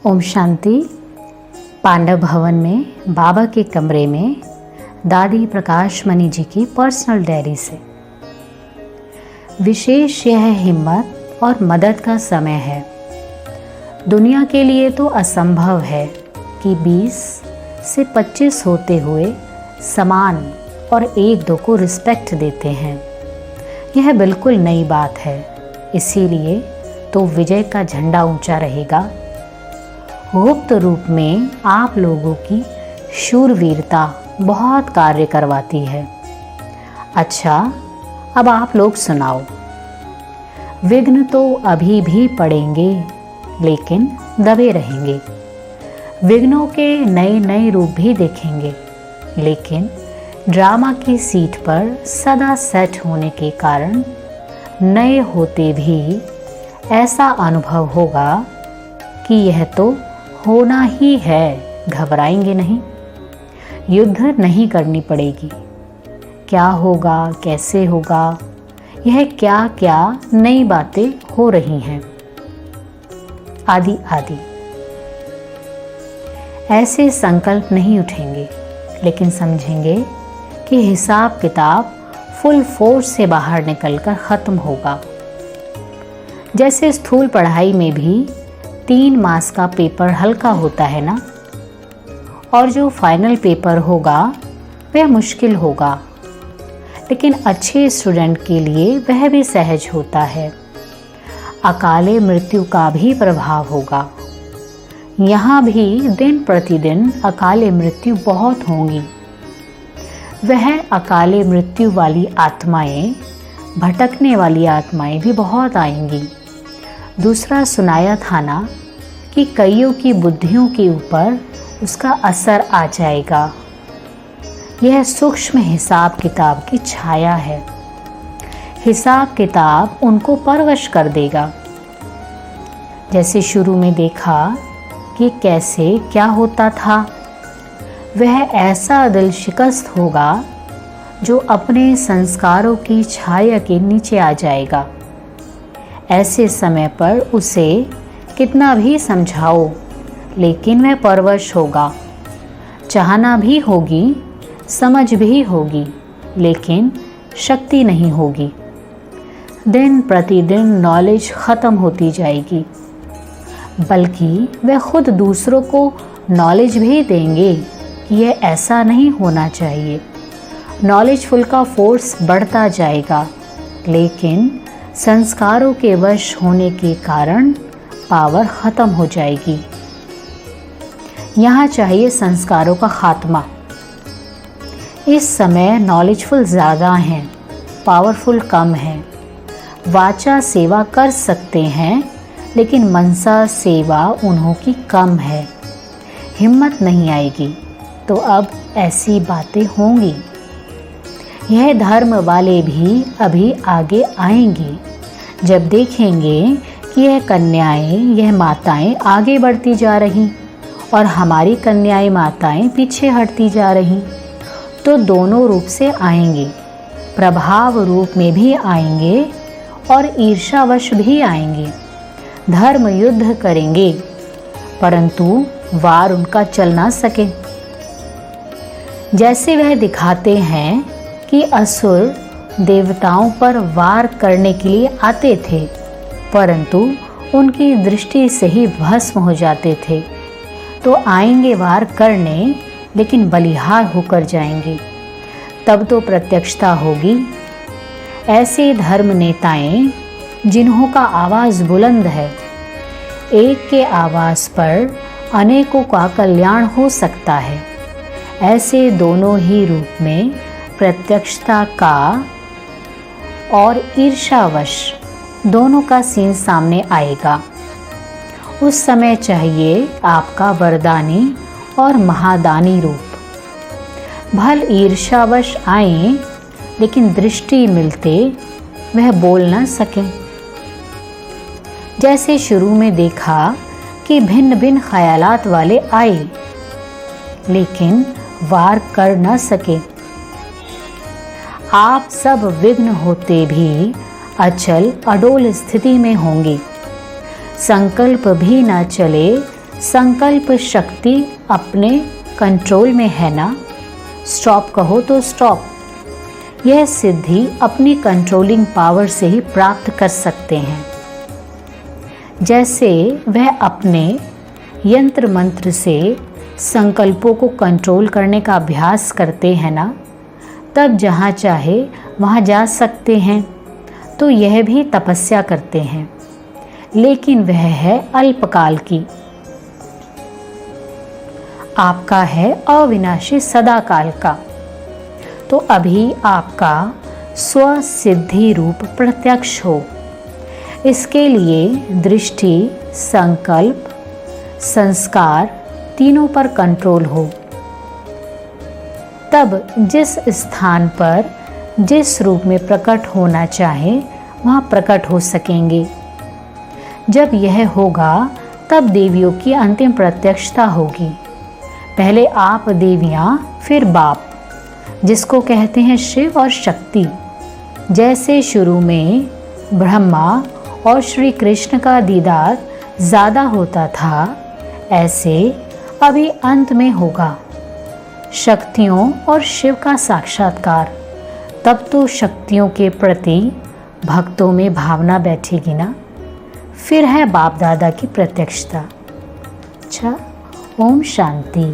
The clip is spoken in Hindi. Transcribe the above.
ओम शांति। पांडव भवन में बाबा के कमरे में दादी प्रकाश मणि जी की पर्सनल डायरी से। विशेष यह हिम्मत और मदद का समय है। दुनिया के लिए तो असंभव है कि 20 से 25 होते हुए समान और एक दो को रिस्पेक्ट देते हैं। यह बिल्कुल नई बात है, इसीलिए तो विजय का झंडा ऊंचा रहेगा। गुप्त रूप में आप लोगों की शूरवीरता बहुत कार्य करवाती है। अच्छा, अब आप लोग सुनाओ। विघ्न तो अभी भी पड़ेंगे, लेकिन दबे रहेंगे। विघ्नों के नए नए रूप भी देखेंगे, लेकिन ड्रामा की सीट पर सदा सेट होने के कारण नए होते भी ऐसा अनुभव होगा कि यह तो होना ही है। घबराएंगे नहीं, युद्ध नहीं करनी पड़ेगी। क्या होगा, कैसे होगा, यह क्या क्या नई बातें हो रही हैं, आदि आदि। ऐसे संकल्प नहीं उठेंगे, लेकिन समझेंगे कि हिसाब किताब फुल फोर्स से बाहर निकलकर ख़त्म होगा। जैसे स्थूल पढ़ाई में भी 3 मास का पेपर हल्का होता है ना, और जो फाइनल पेपर होगा वह मुश्किल होगा, लेकिन अच्छे स्टूडेंट के लिए वह भी सहज होता है। अकाले मृत्यु का भी प्रभाव होगा। यहाँ भी दिन प्रतिदिन अकाले मृत्यु बहुत होंगी। वह अकाले मृत्यु वाली आत्माएं, भटकने वाली आत्माएं भी बहुत आएंगी। दूसरा सुनाया था ना कि कईयों की बुद्धियों के ऊपर उसका असर आ जाएगा। यह सूक्ष्म हिसाब किताब की छाया है। हिसाब किताब उनको परवश कर देगा। जैसे शुरू में देखा कि कैसे क्या होता था, वह ऐसा दिल शिकस्त होगा जो अपने संस्कारों की छाया के नीचे आ जाएगा। ऐसे समय पर उसे कितना भी समझाओ, लेकिन वह परवश होगा। चाहना भी होगी, समझ भी होगी, लेकिन शक्ति नहीं होगी। दिन प्रतिदिन नॉलेज ख़त्म होती जाएगी, बल्कि वह खुद दूसरों को नॉलेज भी देंगे कि यह ऐसा नहीं होना चाहिए। नॉलेजफुल का फोर्स बढ़ता जाएगा, लेकिन संस्कारों के वश होने के कारण पावर ख़त्म हो जाएगी। यहाँ चाहिए संस्कारों का खात्मा। इस समय नॉलेजफुल ज़्यादा हैं, पावरफुल कम हैं। वाचा सेवा कर सकते हैं, लेकिन मनसा सेवा उन्हों की कम है। हिम्मत नहीं आएगी, तो अब ऐसी बातें होंगी। यह धर्म वाले भी अभी आगे आएंगे, जब देखेंगे कि यह कन्याएं, यह माताएं आगे बढ़ती जा रही और हमारी कन्याएं माताएं पीछे हटती जा रही, तो दोनों रूप से आएंगे। प्रभाव रूप में भी आएंगे और ईर्ष्यावश भी आएंगे। धर्म युद्ध करेंगे, परंतु वार उनका चल ना सके। जैसे वह दिखाते हैं कि असुर देवताओं पर वार करने के लिए आते थे, परंतु उनकी दृष्टि से ही भस्म हो जाते थे। तो आएंगे वार करने, लेकिन बलिहार होकर जाएंगे। तब तो प्रत्यक्षता होगी। ऐसे धर्म नेताएं जिन्हों का आवाज़ बुलंद है, एक के आवाज़ पर अनेकों का कल्याण हो सकता है। ऐसे दोनों ही रूप में प्रत्यक्षता का और ईर्ष्यावश दोनों का सीन सामने आएगा। उस समय चाहिए आपका वरदानी और महादानी रूप। भल ईर्ष्यावश आए, लेकिन दृष्टि मिलते वह बोल न सके। जैसे शुरू में देखा कि भिन्न भिन्न ख्यालात वाले आए, लेकिन वार कर न सके। आप सब विघ्न होते भी अचल अडोल स्थिति में होंगे। संकल्प भी न चले, संकल्प शक्ति अपने कंट्रोल में है ना, स्टॉप कहो तो स्टॉप। यह सिद्धि अपनी कंट्रोलिंग पावर से ही प्राप्त कर सकते हैं। जैसे वह अपने यंत्र मंत्र से संकल्पों को कंट्रोल करने का अभ्यास करते हैं ना, तब जहाँ चाहे वहाँ जा सकते हैं। तो यह भी तपस्या करते हैं, लेकिन वह है अल्पकाल की। आपका है अविनाशी सदाकाल का। तो अभी आपका स्वसिद्धि रूप प्रत्यक्ष हो। इसके लिए दृष्टि, संकल्प, संस्कार तीनों पर कंट्रोल हो। तब जिस स्थान पर जिस रूप में प्रकट होना चाहे वहाँ प्रकट हो सकेंगे। जब यह होगा तब देवियों की अंतिम प्रत्यक्षता होगी। पहले आप देवियाँ, फिर बाप, जिसको कहते हैं शिव और शक्ति। जैसे शुरू में ब्रह्मा और श्री कृष्ण का दीदार ज़्यादा होता था, ऐसे अभी अंत में होगा शक्तियों और शिव का साक्षात्कार। तब तो शक्तियों के प्रति भक्तों में भावना बैठेगी ना। फिर है बाप दादा की प्रत्यक्षता। अच्छा, ओम शांति।